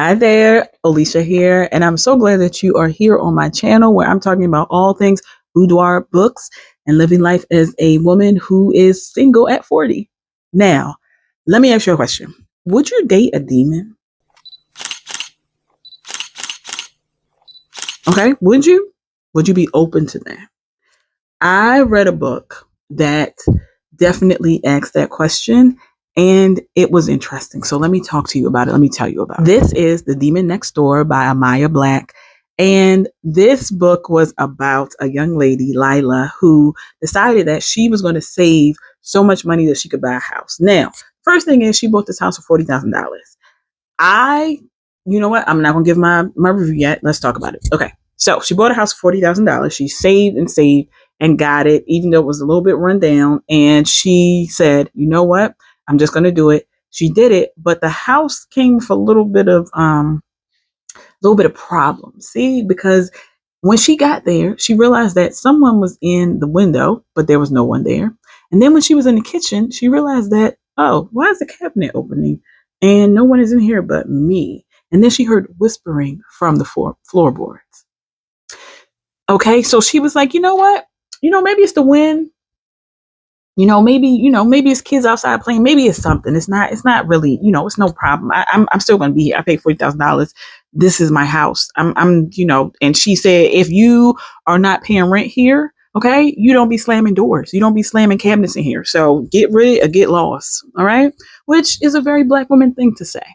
Hi there, Olesha here, and I'm so glad that you are here on my channel where I'm talking about all things boudoir books and living life as a woman who is single at 40. Now, let me ask you a question. Would you date a demon? Okay, would you? Would you be open to that? I read a book that definitely asked that question and it was interesting. So let me talk to you about it. Let me tell you about it. This is The Demon Next Door by Amaya Black. And this book was about a young lady, Lila, who decided that she was going to save so much money that she could buy a house. Now, first thing is she bought this house for $40,000. I, you know what? I'm not gonna give my review yet. Let's talk about it. Okay. So she bought a house for $40,000. She saved and saved and got it, even though it was a little bit run down. And she said, you know what? I'm just gonna do it. She did it, but the house came with a little bit of problems. See, because when she got there, she realized that someone was in the window, but there was no one there. And then when she was in the kitchen, she realized that, oh, why is the cabinet opening? And no one is in here but me. And then she heard whispering from the floorboards. Okay, so she was like, you know what? Maybe it's the wind. Maybe it's kids outside playing. Maybe it's something. It's not really, it's no problem. I'm still going to be here. I paid $40,000. This is my house. And she said, if you are not paying rent here, okay, you don't be slamming doors. You don't be slamming cabinets in here. So get ready or get lost. All right. Which is a very Black woman thing to say.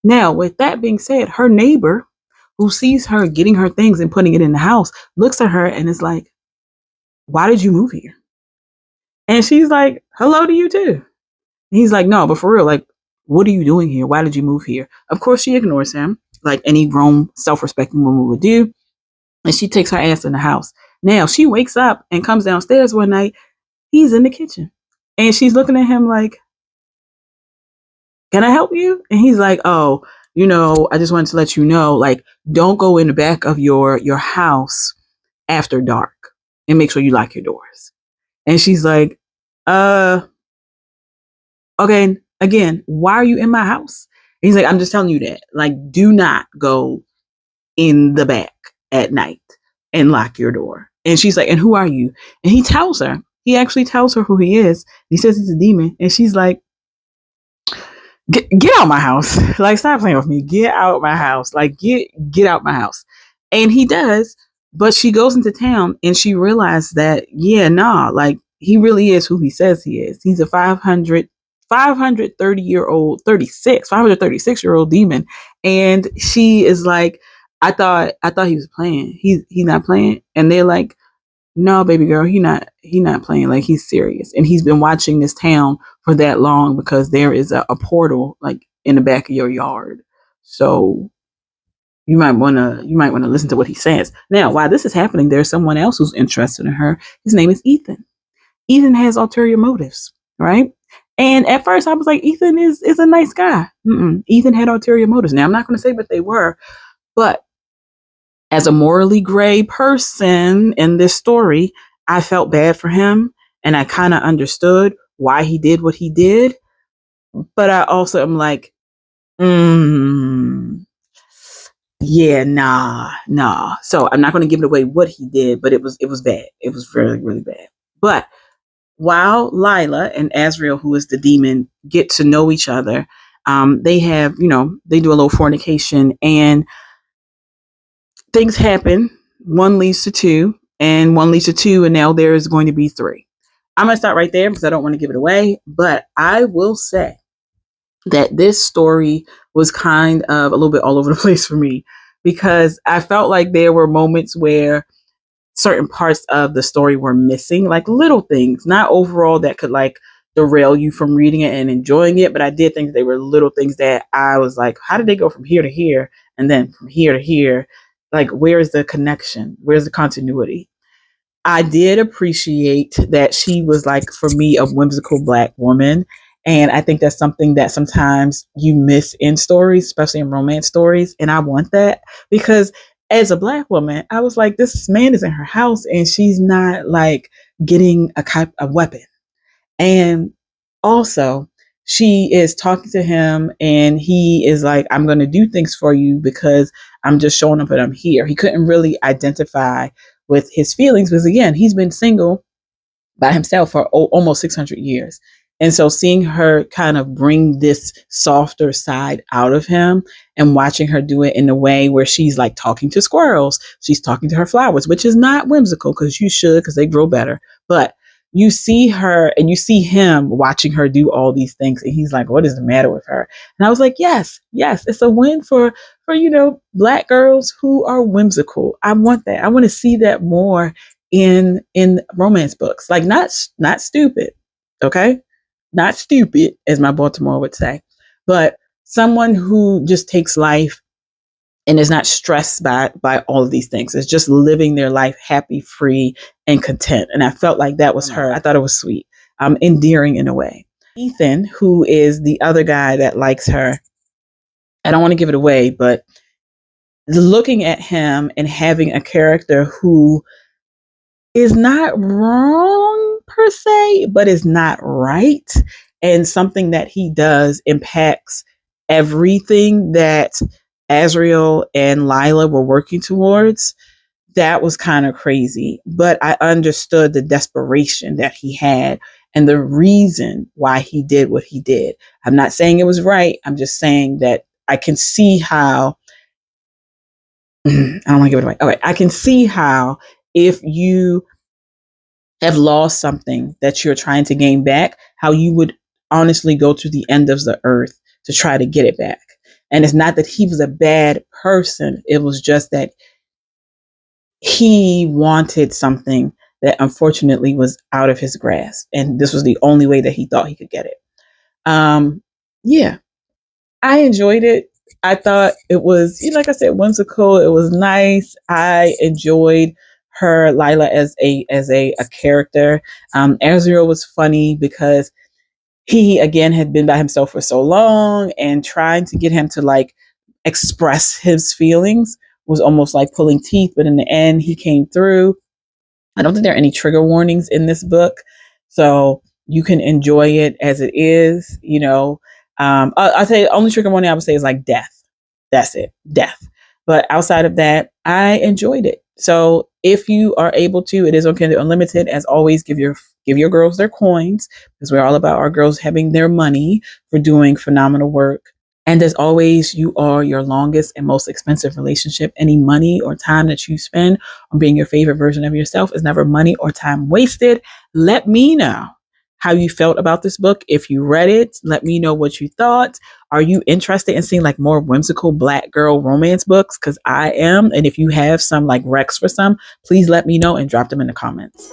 Now, with that being said, her neighbor who sees her getting her things and putting it in the house looks at her and is like, why did you move here? And she's like, hello to you too. And he's like, no, but for real, like, what are you doing here? Why did you move here? Of course, she ignores him, like any grown, self respecting woman would do. And she takes her ass in the house. Now, she wakes up and comes downstairs one night. He's in the kitchen. And she's looking at him like, can I help you? And he's like, oh, I just wanted to let you know, like, don't go in the back of your house after dark and make sure you lock your doors. And she's like, uh, okay, again, why are you in my house? And he's like, I'm just telling you that. Like, do not go in the back at night and lock your door. And she's like, and who are you? And he tells her. He actually tells her who he is. He says he's a demon. And she's like, get out my house. Like, stop playing with me. Get out my house. Like, get out my house. And he does. But she goes into town and she realized that, yeah, nah, like he really is who he says he is. He's a 530-year-old, 536-year-old demon. And she is like, I thought he was playing. He's not playing. And they're like, no, baby girl, he not playing. Like, he's serious. And he's been watching this town for that long because there is a portal like in the back of your yard. So you might want to listen to what he says. Now, while this is happening, there's someone else who's interested in her. His name is Ethan. Ethan has ulterior motives, right? And at first I was like, Ethan is a nice guy. Ethan had ulterior motives. Now, I'm not going to say what they were, but as a morally gray person in this story, I felt bad for him and I kind of understood why he did what he did. But I also am like, mm, yeah, nah. So I'm not going to give it away what he did, but it was bad. It was really, really bad. But while Lila and Azrael, who is the demon, get to know each other, they have, they do a little fornication and things happen. One leads to two, and one leads to two, and now there is going to be three. I'm going to start right there because I don't want to give it away, but I will say that this story was kind of a little bit all over the place for me because I felt like there were moments where certain parts of the story were missing, like little things, not overall that could like derail you from reading it and enjoying it. But I did think they were little things that I was like, how did they go from here to here and then from here to here? Like, where is the connection? Where's the continuity? I did appreciate that she was like, for me, a whimsical Black woman. And I think that's something that sometimes you miss in stories, especially in romance stories. And I want that because as a Black woman, I was like, this man is in her house and she's not like getting a weapon. And also, she is talking to him and he is like, I'm going to do things for you because I'm just showing up that I'm here. He couldn't really identify with his feelings because, again, he's been single by himself for almost 600 years. And so seeing her kind of bring this softer side out of him and watching her do it in a way where she's like talking to squirrels, she's talking to her flowers, which is not whimsical because you should, because they grow better. But you see her and you see him watching her do all these things. And he's like, what is the matter with her? And I was like, yes, yes, it's a win for, Black girls who are whimsical. I want that. I want to see that more in romance books. Like not stupid, okay? Not stupid, as my Baltimore would say, but someone who just takes life and is not stressed by all of these things. It's just living their life happy, free, and content. And I felt like that was her. I thought it was sweet, endearing in a way. Ethan, who is the other guy that likes her, I don't want to give it away, but looking at him and having a character who is not wrong per se, but is not right. And something that he does impacts everything that Azriel and Lila were working towards. That was kind of crazy. But I understood the desperation that he had and the reason why he did what he did. I'm not saying it was right. I'm just saying that I can see how. I don't want to give it away. Okay. I can see how if you have lost something that you're trying to gain back, how you would honestly go to the end of the earth to try to get it back. And it's not that he was a bad person. It was just that he wanted something that unfortunately was out of his grasp. And this was the only way that he thought he could get it. Yeah, I enjoyed it. I thought it was, like I said, whimsical. It was nice. I enjoyed her, Lila, as a character. Azriel was funny because he again had been by himself for so long, and trying to get him to like express his feelings was almost like pulling teeth. But in the end, he came through. I don't think there are any trigger warnings in this book, so you can enjoy it as it is. I'll say the only trigger warning I would say is like death. That's it, death. But outside of that, I enjoyed it. So if you are able to, it is on Kindle Unlimited. As always, give your girls their coins, because we're all about our girls having their money for doing phenomenal work. And as always, you are your longest and most expensive relationship. Any money or time that you spend on being your favorite version of yourself is never money or time wasted. Let me know how you felt about this book. If you read it, let me know what you thought. Are you interested in seeing like more whimsical Black girl romance books? Because I am. And if you have some like recs for some, please let me know and drop them in the comments.